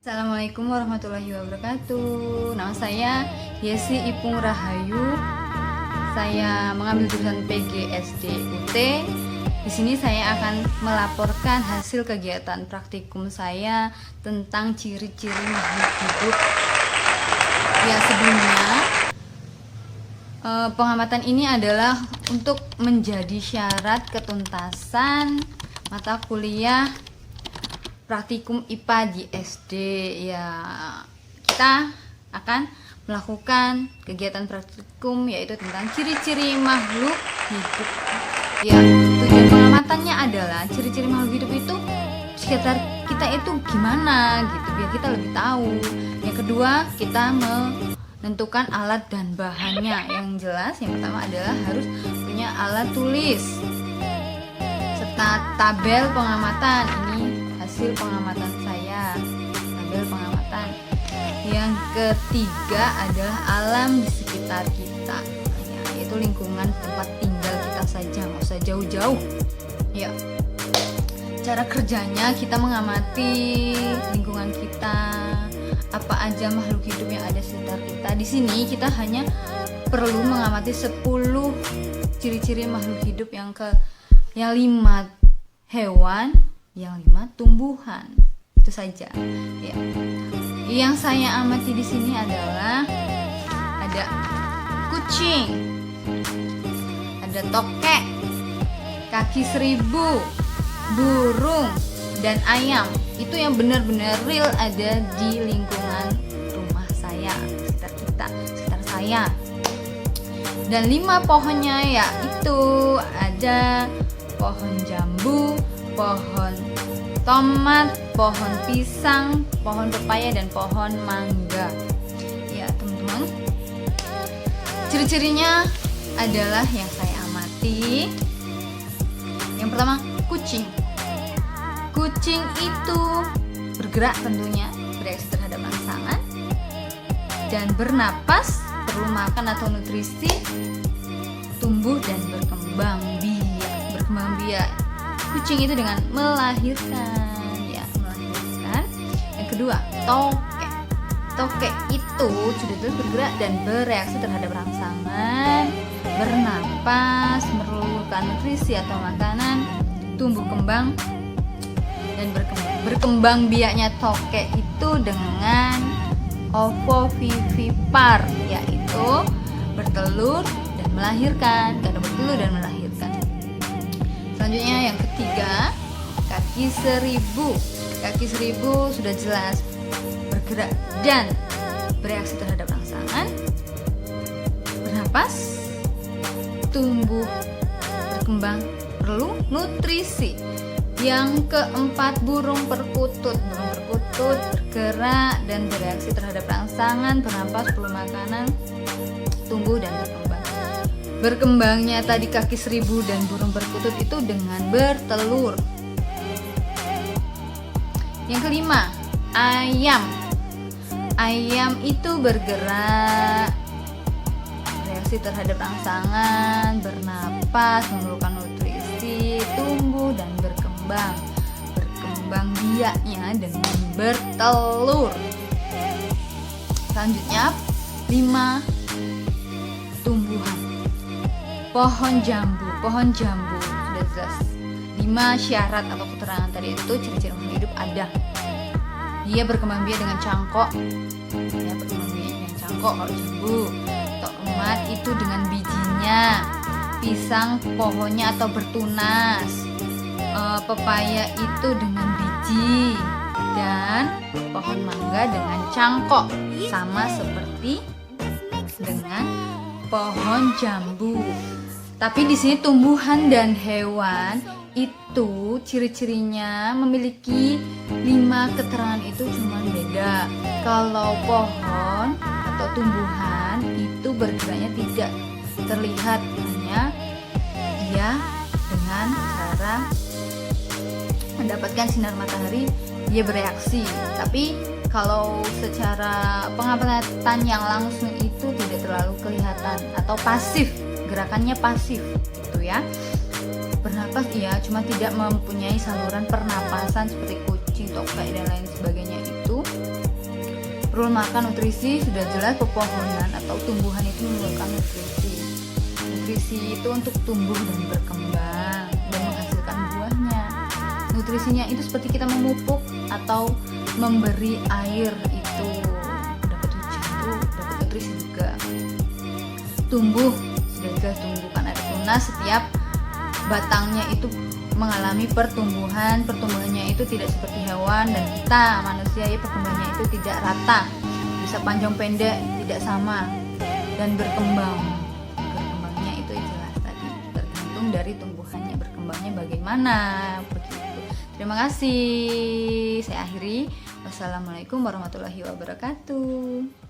Assalamualaikum warahmatullahi wabarakatuh. Nama saya Yesi Ipung Rahayu. Saya mengambil jurusan PGSD UT. Di sini saya akan melaporkan hasil kegiatan praktikum saya tentang ciri-ciri makhluk hidup. Ya, sebelumnya pengamatan ini adalah untuk menjadi syarat ketuntasan mata kuliah praktikum IPA di SD. Ya, kita akan melakukan kegiatan praktikum yaitu tentang ciri-ciri makhluk hidup. Ya, tujuan pengamatannya adalah ciri-ciri makhluk hidup itu sekitar kita itu gimana gitu, biar kita lebih tahu. Yang kedua, kita menentukan alat dan bahannya. Yang jelas, yang pertama adalah harus punya alat tulis serta tabel pengamatan. Ini hasil pengamatan saya, tabel pengamatan. Yang ketiga adalah alam di sekitar kita, ya, yaitu lingkungan tempat tinggal kita saja, nggak usah jauh-jauh. Ya, cara kerjanya kita mengamati lingkungan kita, apa aja makhluk hidup yang ada di sekitar kita. Di sini kita hanya perlu mengamati 10 ciri-ciri makhluk hidup, yang 5 hewan, yang 5 tumbuhan. Itu saja. Ya. Yang saya amati di sini adalah ada kucing, ada tokek, kaki seribu, burung, dan ayam. Itu yang benar-benar real ada di lingkungan rumah saya, sekitar kita, sekitar saya. Dan 5 pohonnya yaitu ada pohon jambu, pohon tomat, pohon pisang, pohon pepaya, dan pohon mangga. Ya, teman-teman, ciri-cirinya adalah yang saya amati. Yang pertama, kucing. Kucing itu bergerak, tentunya bereaksi terhadap rangsangan dan bernapas, perlu makan atau nutrisi, tumbuh dan berkembang biak. Berkembang biak kucing itu dengan melahirkan, ya, melahirkan. Yang kedua, tokek. Tokek itu sudah bergerak dan bereaksi terhadap rangsangan, bernapas, memerlukan nutrisi atau makanan, tumbuh kembang dan berkembang. Berkembang biaknya tokek itu dengan ovovivipar, yaitu bertelur dan melahirkan, kadang bertelur dan melahirkan. Selanjutnya yang ketiga, kaki seribu. Kaki seribu sudah jelas bergerak dan bereaksi terhadap rangsangan, bernapas, tumbuh, berkembang, perlu nutrisi. Yang keempat, burung perkutut. Burung perkutut bergerak dan bereaksi terhadap rangsangan, bernapas, perlu makanan, tumbuh dan berkembang. Berkembangnya tadi kaki seribu dan burung perkutut itu dengan bertelur. Yang kelima, ayam. Ayam itu bergerak, bereaksi terhadap rangsangan, bernapas, memerlukan nutrisi, tumbuh dan berkembang. Berkembang biaknya dengan bertelur. Selanjutnya, 5 tumbuhan. Pohon jambu. Pohon jambu sudah jelas 5 syarat atau keterangan tadi itu, ciri-ciri makhluk hidup ada. Dia berkembang biak dengan cangkok. Ya, berkembang biak dengan cangkok kalau jambu. Tomat itu dengan bijinya. Pisang pohonnya atau bertunas. Pepaya itu dengan biji. Dan pohon mangga dengan cangkok, sama seperti dengan pohon jambu. Tapi di sini tumbuhan dan hewan itu ciri-cirinya memiliki 5 keterangan itu cuma beda. Kalau pohon atau tumbuhan itu bergeraknya tidak terlihat, hanya dia dengan cara mendapatkan sinar matahari dia bereaksi. Tapi kalau secara pengamatan yang langsung itu tidak terlalu kelihatan, atau pasif, gerakannya pasif gitu ya. Bernapas iya, cuma tidak mempunyai saluran pernapasan seperti kucing, tokek dan lain sebagainya itu. rule makan nutrisi sudah jelas pepohonan atau tumbuhan itu memerlukan nutrisi. Nutrisi itu untuk tumbuh dan berkembang dan menghasilkan buahnya. Nutrisinya itu seperti kita memupuk atau memberi air, itu dapat hujan itu dapat nutrisi juga. Tumbuh sudah jelas tumbuh kan ada tunas, setiap batangnya itu mengalami pertumbuhannya itu tidak seperti hewan, dan kita manusia ya pertumbuhannya itu tidak rata, bisa panjang pendek tidak sama, dan berkembangnya itu jelas tadi tergantung dari tumbuhannya, berkembangnya bagaimana begitu. Terima kasih, saya akhiri. Wassalamualaikum warahmatullahi wabarakatuh.